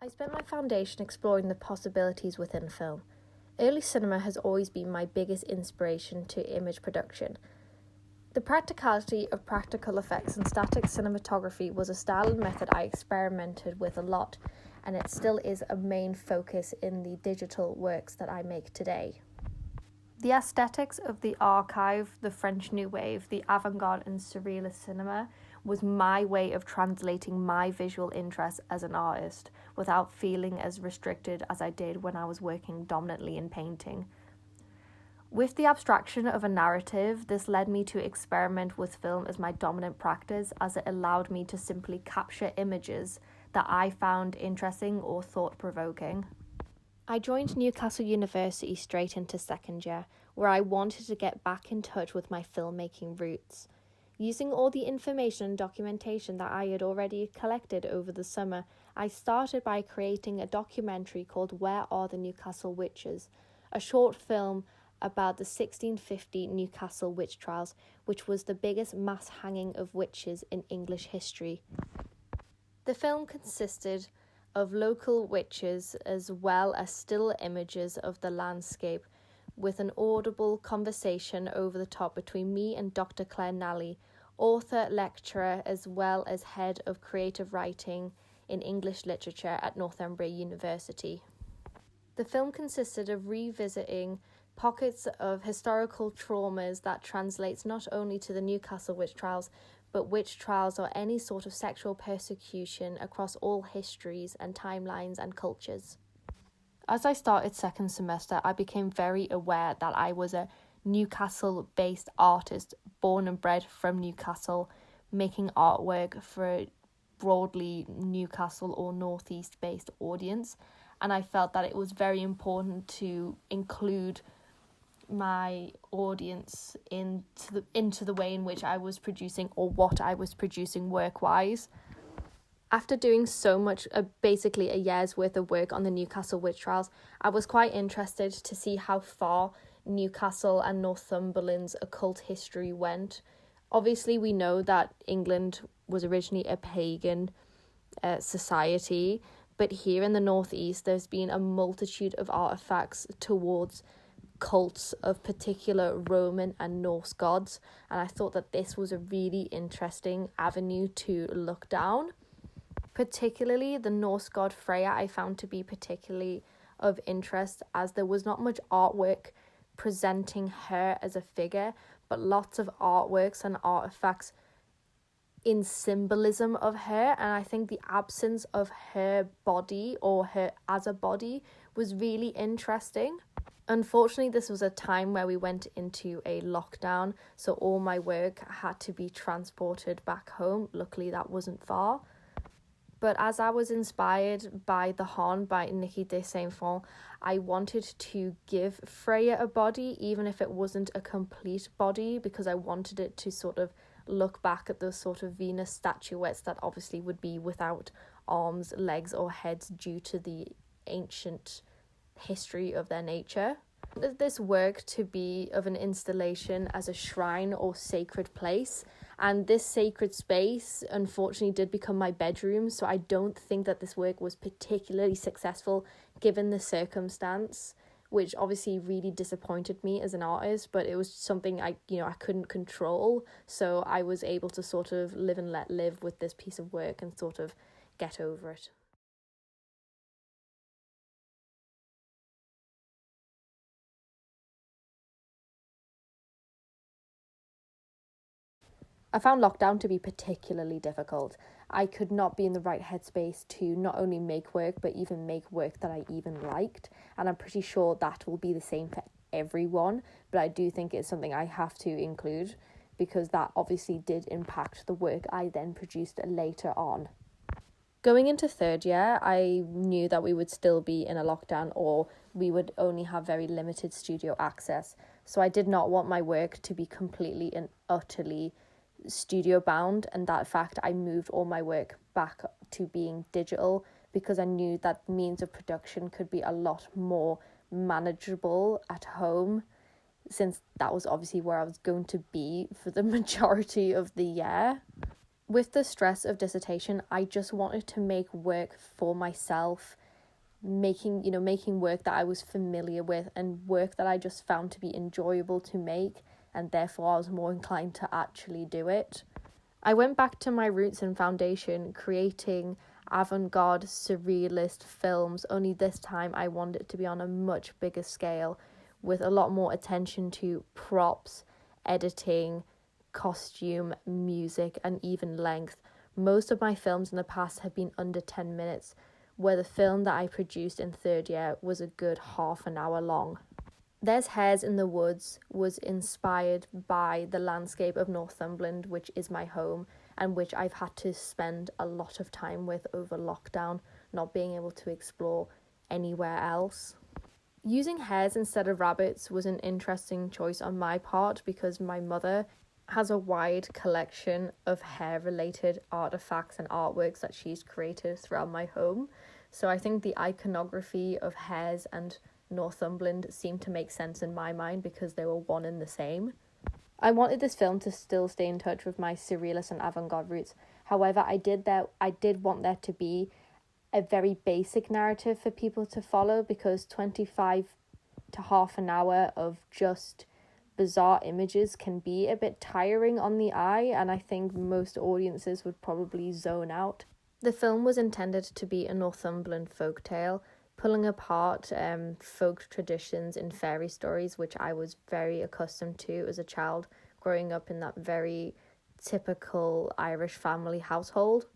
I spent my foundation exploring the possibilities within film. Early cinema has always been my biggest inspiration to image production. The practicality of practical effects and static cinematography was a style and method I experimented with a lot, and it still is a main focus in the digital works that I make today. The aesthetics of the archive, the French New Wave, the avant-garde and surrealist cinema was my way of translating my visual interests as an artist without feeling as restricted as I did when I was working dominantly in painting. With the abstraction of a narrative, this led me to experiment with film as my dominant practice, as it allowed me to simply capture images that I found interesting or thought-provoking. I joined Newcastle University straight into second year, where I wanted to get back in touch with my filmmaking roots. Using all the information and documentation that I had already collected over the summer, I started by creating a documentary called Where Are the Newcastle Witches?, a short film about the 1650 Newcastle witch trials, which was the biggest mass hanging of witches in English history. The film consisted of local witches as well as still images of the landscape, with an audible conversation over the top between me and Dr. Claire Nally, author, lecturer, as well as head of creative writing in English literature at Northumbria University. The film consisted of revisiting pockets of historical traumas that translates not only to the Newcastle witch trials, but witch trials or any sort of sexual persecution across all histories and timelines and cultures. As I started second semester, I became very aware that I was a Newcastle-based artist, born and bred from Newcastle, making artwork for a broadly Newcastle or Northeast-based audience, and I felt that it was very important to include my audience into the way in which I was producing or what I was producing work-wise. After doing so much, basically a year's worth of work on the Newcastle witch trials, I was quite interested to see how far Newcastle and Northumberland's occult history went. Obviously, we know that England was originally a pagan society, but here in the Northeast, there's been a multitude of artifacts towards cults of particular Roman and Norse gods, and I thought that this was a really interesting avenue to look down. Particularly the Norse god Freya I found to be particularly of interest, as there was not much artwork presenting her as a figure, but lots of artworks and artifacts in symbolism of her, and I think the absence of her body or her as a body was really interesting. Unfortunately, this was a time where we went into a lockdown, so all my work had to be transported back home. Luckily, that wasn't far. But as I was inspired by The Hon by Nikki de Saint-Fond, I wanted to give Freya a body, even if it wasn't a complete body, because I wanted it to sort of look back at those sort of Venus statuettes that obviously would be without arms, legs, or heads due to the ancient history of their nature. This work to be of an installation as a shrine or sacred place, and this sacred space unfortunately did become my bedroom, so I don't think that this work was particularly successful given the circumstance, which obviously really disappointed me as an artist, but it was something I couldn't control, so I was able to sort of live and let live with this piece of work and sort of get over it. I found lockdown to be particularly difficult. I could not be in the right headspace to not only make work, but even make work that I even liked. And I'm pretty sure that will be the same for everyone. But I do think it's something I have to include, because that obviously did impact the work I then produced later on. Going into third year, I knew that we would still be in a lockdown, or we would only have very limited studio access. So I did not want my work to be completely and utterly studio bound, and that fact I moved all my work back to being digital, because I knew that means of production could be a lot more manageable at home, since that was obviously where I was going to be for the majority of the year. With the stress of dissertation, I just wanted to make work for myself, making work that I was familiar with and work that I just found to be enjoyable to make, and therefore I was more inclined to actually do it. I went back to my roots and foundation, creating avant-garde surrealist films, only this time I wanted it to be on a much bigger scale, with a lot more attention to props, editing, costume, music, and even length. Most of my films in the past have been under 10 minutes, where the film that I produced in third year was a good half an hour long. There's Hares in the Woods was inspired by the landscape of Northumberland, which is my home, and which I've had to spend a lot of time with over lockdown, not being able to explore anywhere else. Using hares instead of rabbits was an interesting choice on my part because my mother has a wide collection of hare-related artifacts and artworks that she's created throughout my home. So I think the iconography of hares and Northumberland seemed to make sense in my mind because they were one and the same. I wanted this film to still stay in touch with my surrealist and avant-garde roots. However, I did want there to be a very basic narrative for people to follow, because 25 to half an hour of just bizarre images can be a bit tiring on the eye, and I think most audiences would probably zone out. The film was intended to be a Northumberland folktale, pulling apart folk traditions in fairy stories, which I was very accustomed to as a child, growing up in that very typical Irish family household.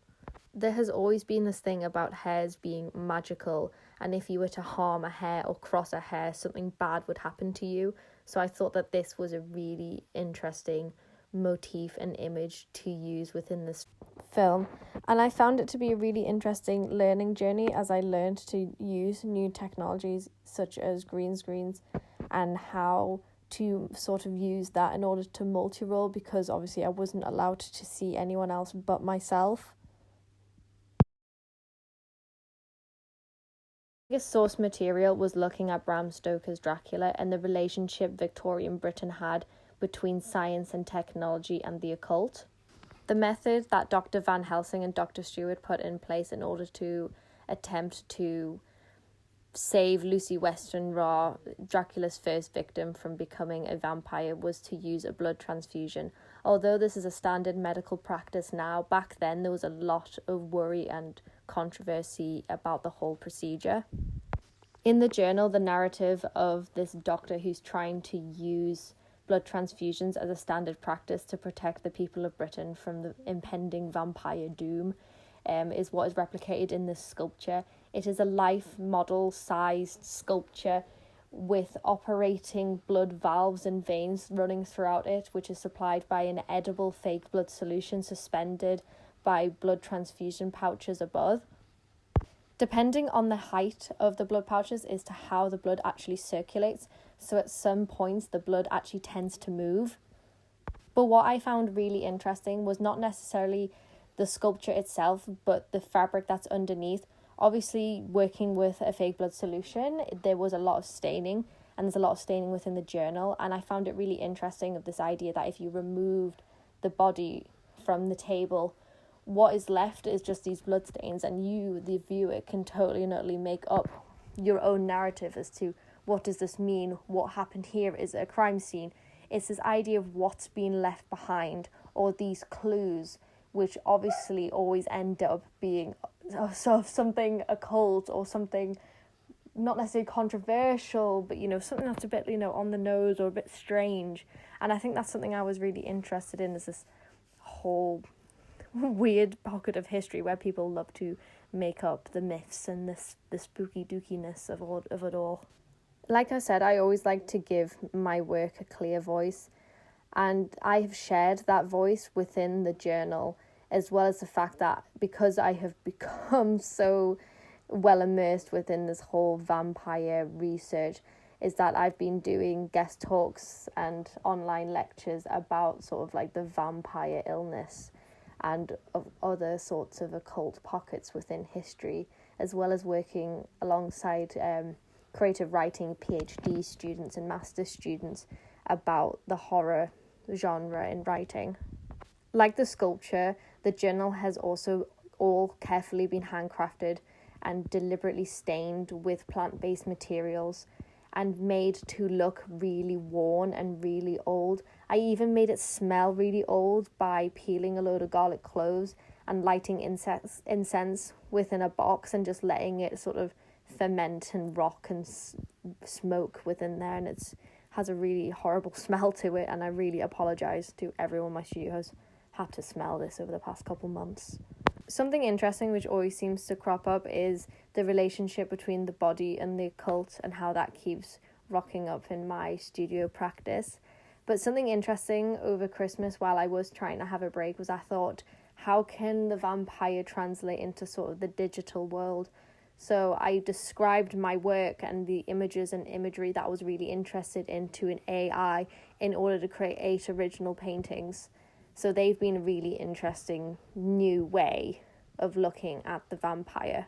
There has always been this thing about hares being magical, and if you were to harm a hare or cross a hare, something bad would happen to you. So I thought that this was a really interesting motif and image to use within this film, and I found it to be a really interesting learning journey as I learned to use new technologies such as green screens and how to sort of use that in order to multi-role, because obviously I wasn't allowed to see anyone else but myself. The biggest source material was looking at Bram Stoker's Dracula and the relationship Victorian Britain had between science and technology and the occult. The method that Dr. Van Helsing and Dr. Stewart put in place in order to attempt to save Lucy Westenra, Dracula's first victim, from becoming a vampire was to use a blood transfusion. Although this is a standard medical practice now, back then there was a lot of worry and controversy about the whole procedure. In the journal, the narrative of this doctor who's trying to use blood transfusions as a standard practice to protect the people of Britain from the impending vampire doom is what is replicated in this sculpture. It is a life model-sized sculpture with operating blood valves and veins running throughout it, which is supplied by an edible fake blood solution suspended by blood transfusion pouches above. Depending on the height of the blood pouches is to how the blood actually circulates. So at some points, the blood actually tends to move. But what I found really interesting was not necessarily the sculpture itself, but the fabric that's underneath. Obviously, working with a fake blood solution, there was a lot of staining, and there's a lot of staining within the journal. And I found it really interesting of this idea that if you removed the body from the table, what is left is just these bloodstains, and you, the viewer, can totally and utterly make up your own narrative as to what does this mean, what happened here, is it a crime scene? It's this idea of what's been left behind, or these clues, which obviously always end up being sort of something occult or something not necessarily controversial, but something that's a bit on the nose or a bit strange. And I think that's something I was really interested in, is this whole weird pocket of history where people love to make up the myths and the spooky dookiness of it all. Like I said, I always like to give my work a clear voice, and I have shared that voice within the journal, as well as the fact that because I have become so well immersed within this whole vampire research, is that I've been doing guest talks and online lectures about sort of like the vampire illness and of other sorts of occult pockets within history, as well as working alongside creative writing PhD students and master's students about the horror genre in writing. Like the sculpture, The journal has also all carefully been handcrafted and deliberately stained with plant-based materials and made to look really worn and really old. I even made it smell really old by peeling a load of garlic cloves and lighting incense within a box and just letting it sort of ferment and rock and smoke within there, and it has a really horrible smell to it, and I really apologise to everyone in my studio has had to smell this over the past couple months. Something interesting which always seems to crop up is the relationship between the body and the occult and how that keeps rocking up in my studio practice. But something interesting over Christmas while I was trying to have a break was I thought, how can the vampire translate into sort of the digital world? So I described my work and the images and imagery that I was really interested in to an AI in order to create 8 original paintings. So they've been a really interesting new way of looking at the vampire.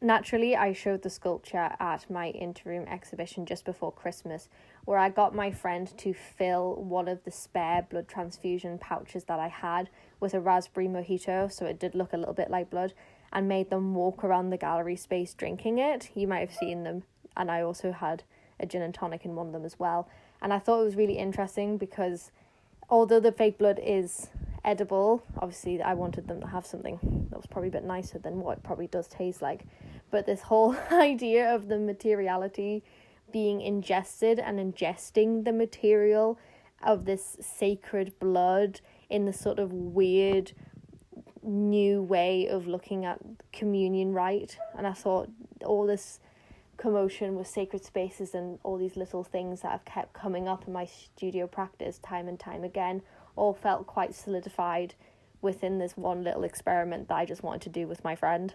Naturally, I showed the sculpture at my interim exhibition just before Christmas, where I got my friend to fill one of the spare blood transfusion pouches that I had with a raspberry mojito, so it did look a little bit like blood, and made them walk around the gallery space drinking it. You might have seen them, and I also had a gin and tonic in one of them as well. And I thought it was really interesting because although the fake blood is edible, obviously I wanted them to have something that was probably a bit nicer than what it probably does taste like. But this whole idea of the materiality being ingested and ingesting the material of this sacred blood in the sort of weird new way of looking at communion rite. And I thought all this commotion with sacred spaces and all these little things that have kept coming up in my studio practice time and time again all felt quite solidified within this one little experiment that I just wanted to do with my friend.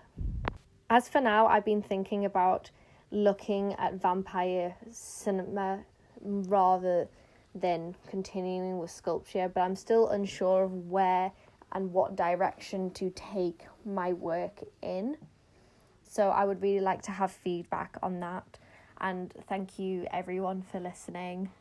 As for now, I've been thinking about looking at vampire cinema rather than continuing with sculpture, but I'm still unsure of where and what direction to take my work in. So I would really like to have feedback on that. And thank you everyone for listening.